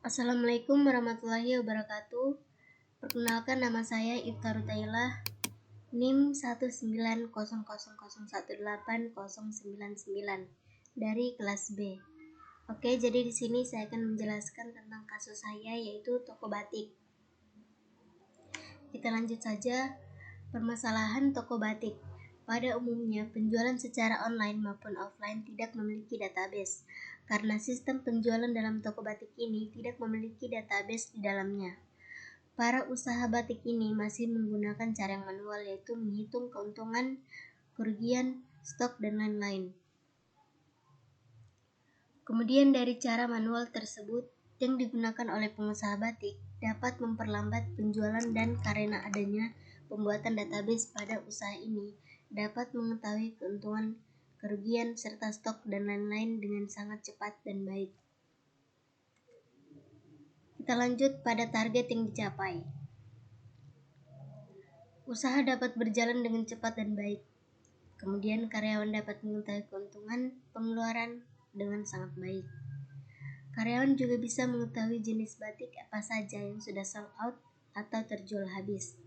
Assalamualaikum warahmatullahi wabarakatuh. Perkenalkan, nama saya Ifta Rutailah, NIM 19000180099 dari kelas B. Oke, jadi di sini saya akan menjelaskan tentang kasus saya, yaitu toko batik. Kita lanjut saja. Permasalahan toko batik. Pada umumnya, penjualan secara online maupun offline tidak memiliki database, karena sistem penjualan dalam toko batik ini tidak memiliki database di dalamnya. Para usaha batik ini masih menggunakan cara yang manual, yaitu menghitung keuntungan, kerugian, stok, dan lain-lain. Kemudian dari cara manual tersebut yang digunakan oleh pengusaha batik dapat memperlambat penjualan, dan karena adanya pembuatan database pada usaha ini dapat mengetahui keuntungan, kerugian, serta stok dan lain-lain dengan sangat cepat dan baik. Kita lanjut pada target yang dicapai. Usaha dapat berjalan dengan cepat dan baik. Kemudian karyawan dapat mengetahui keuntungan, pengeluaran dengan sangat baik. Karyawan juga bisa mengetahui jenis batik apa saja yang sudah sold out atau terjual habis.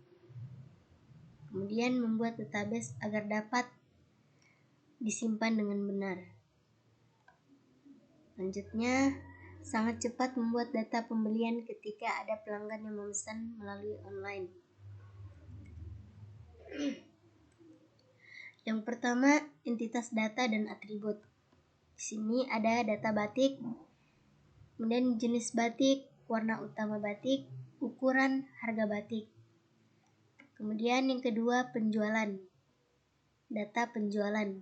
Kemudian membuat database agar dapat disimpan dengan benar. Selanjutnya, sangat cepat membuat data pembelian ketika ada pelanggan yang memesan melalui online. Yang pertama, entitas data dan atribut. Di sini ada data batik, kemudian jenis batik, warna utama batik, ukuran, harga batik. Kemudian yang kedua, penjualan. Data penjualan.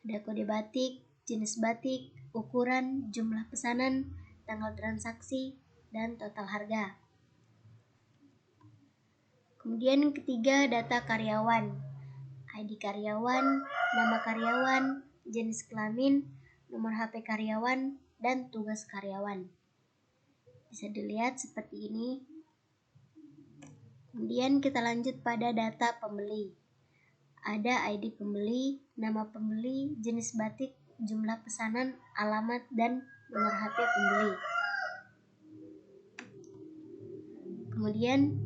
Ada kode batik, jenis batik, ukuran, jumlah pesanan, tanggal transaksi, dan total harga. Kemudian yang ketiga, data karyawan. ID karyawan, nama karyawan, jenis kelamin, nomor HP karyawan, dan tugas karyawan. Bisa dilihat seperti ini. Kemudian kita lanjut pada data pembeli. Ada ID pembeli, nama pembeli, jenis batik, jumlah pesanan, alamat, dan nomor HP pembeli. Kemudian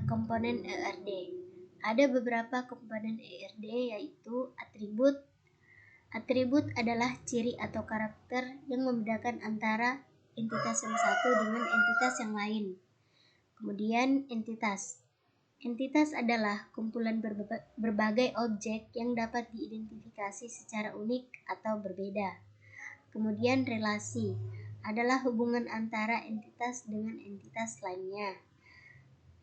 komponen ERD. Ada beberapa komponen ERD, yaitu atribut. Atribut adalah ciri atau karakter yang membedakan antara entitas yang satu dengan entitas yang lain. Kemudian entitas. Entitas adalah kumpulan berbagai objek yang dapat diidentifikasi secara unik atau berbeda. Kemudian relasi adalah hubungan antara entitas dengan entitas lainnya.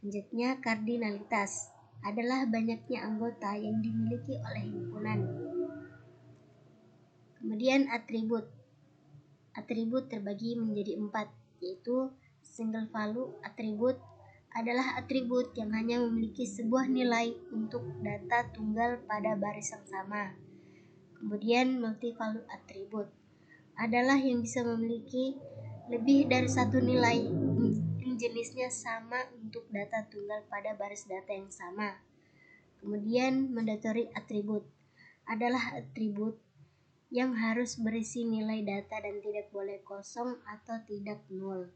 Selanjutnya, kardinalitas adalah banyaknya anggota yang dimiliki oleh himpunan. Kemudian atribut. Atribut terbagi menjadi 4, yaitu single value atribut adalah atribut yang hanya memiliki sebuah nilai untuk data tunggal pada baris yang sama. Kemudian multi value atribut adalah yang bisa memiliki lebih dari satu nilai yang jenisnya sama untuk data tunggal pada baris data yang sama. Kemudian mandatory atribut adalah atribut yang harus berisi nilai data dan tidak boleh kosong atau tidak nol.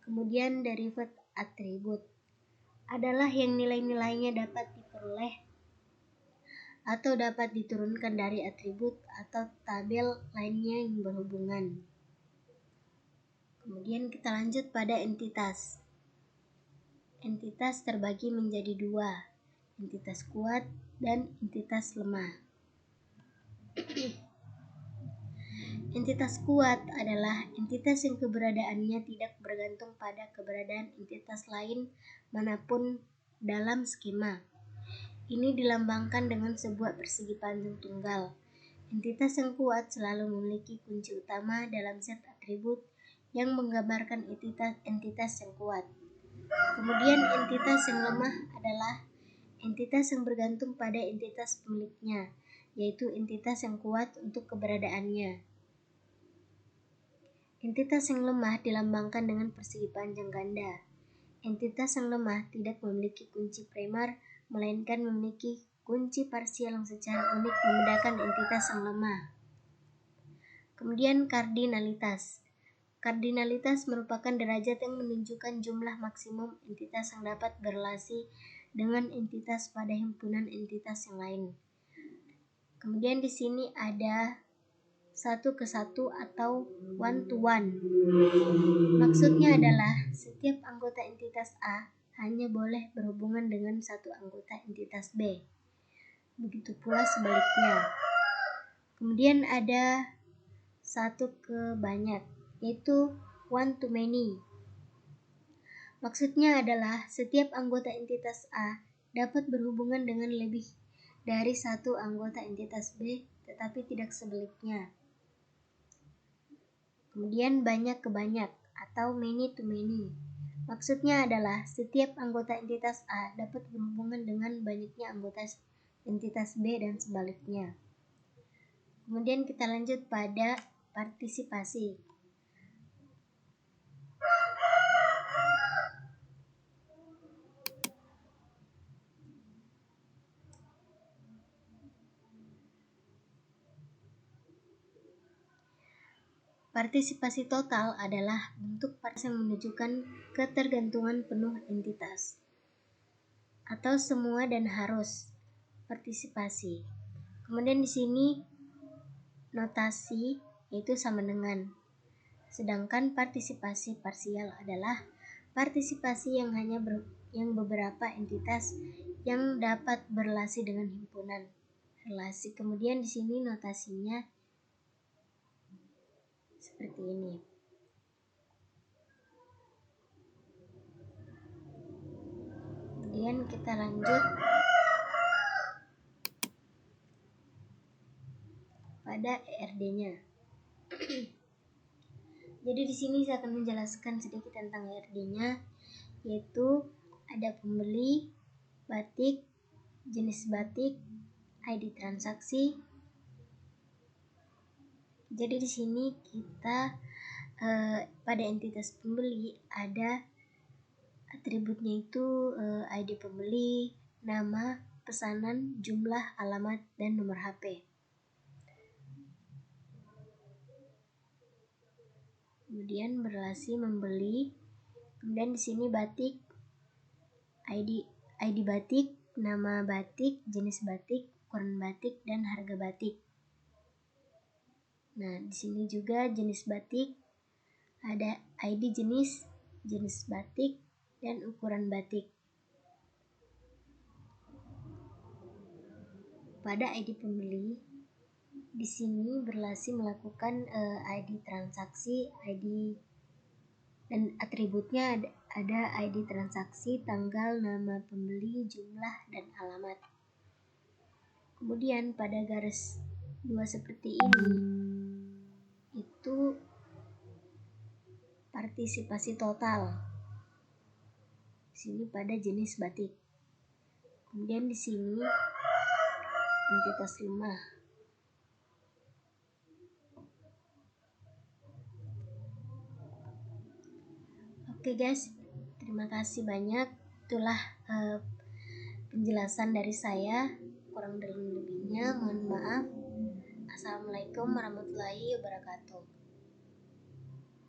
Kemudian derived atribut adalah yang nilai-nilainya dapat diperoleh atau dapat diturunkan dari atribut atau tabel lainnya yang berhubungan. Kemudian kita lanjut pada entitas. Entitas terbagi menjadi 2, entitas kuat dan entitas lemah. Entitas kuat adalah entitas yang keberadaannya tidak bergantung pada keberadaan entitas lain manapun dalam skema. Ini dilambangkan dengan sebuah persegi panjang tunggal. Entitas yang kuat selalu memiliki kunci utama dalam set atribut yang menggambarkan entitas yang kuat. Kemudian entitas yang lemah adalah entitas yang bergantung pada entitas pemiliknya, yaitu entitas yang kuat untuk keberadaannya. Entitas yang lemah dilambangkan dengan persegi panjang ganda. Entitas yang lemah tidak memiliki kunci primer, melainkan memiliki kunci parsial yang secara unik membedakan entitas yang lemah. Kemudian kardinalitas. Kardinalitas merupakan derajat yang menunjukkan jumlah maksimum entitas yang dapat berelasi dengan entitas pada himpunan entitas yang lain. Kemudian di sini ada satu ke satu atau one to one. Maksudnya adalah setiap anggota entitas A hanya boleh berhubungan dengan satu anggota entitas B. Begitu pula sebaliknya. Kemudian ada satu ke banyak, yaitu one to many. Maksudnya adalah setiap anggota entitas A dapat berhubungan dengan lebih dari satu anggota entitas B, tetapi tidak sebaliknya. Kemudian banyak ke banyak atau many to many. Maksudnya adalah setiap anggota entitas A dapat berhubungan dengan banyaknya anggota entitas B dan sebaliknya. Kemudian kita lanjut pada partisipasi. Partisipasi total adalah bentuk partisipasi yang menunjukkan ketergantungan penuh entitas atau semua dan harus partisipasi. Kemudian di sini notasi yaitu sama dengan. Sedangkan partisipasi parsial adalah partisipasi yang hanya yang beberapa entitas yang dapat berelasi dengan himpunan relasi. Kemudian di sini notasinya seperti ini. Kemudian kita lanjut pada ERD-nya. Jadi di sini saya akan menjelaskan sedikit tentang ERD-nya, yaitu ada pembeli, batik, jenis batik, ID transaksi. Jadi di sini kita pada entitas pembeli ada atributnya itu ID pembeli, nama, pesanan, jumlah, alamat, dan nomor HP. Kemudian berelasi membeli. Kemudian di sini batik, ID batik, nama batik, jenis batik, ukuran batik, dan harga batik. Nah, di sini juga jenis batik, ada ID jenis batik, dan ukuran batik. Pada ID pembeli, di sini berelasi melakukan ID transaksi, ID dan atributnya ada ID transaksi, tanggal, nama pembeli, jumlah, dan alamat. Kemudian pada garis 2 seperti ini itu partisipasi total. Di sini pada jenis batik. Kemudian di sini entitas rumah. Oke guys, terima kasih banyak. Itulah penjelasan dari saya. Kurang dan lebihnya mohon maaf. Assalamualaikum warahmatullahi wabarakatuh.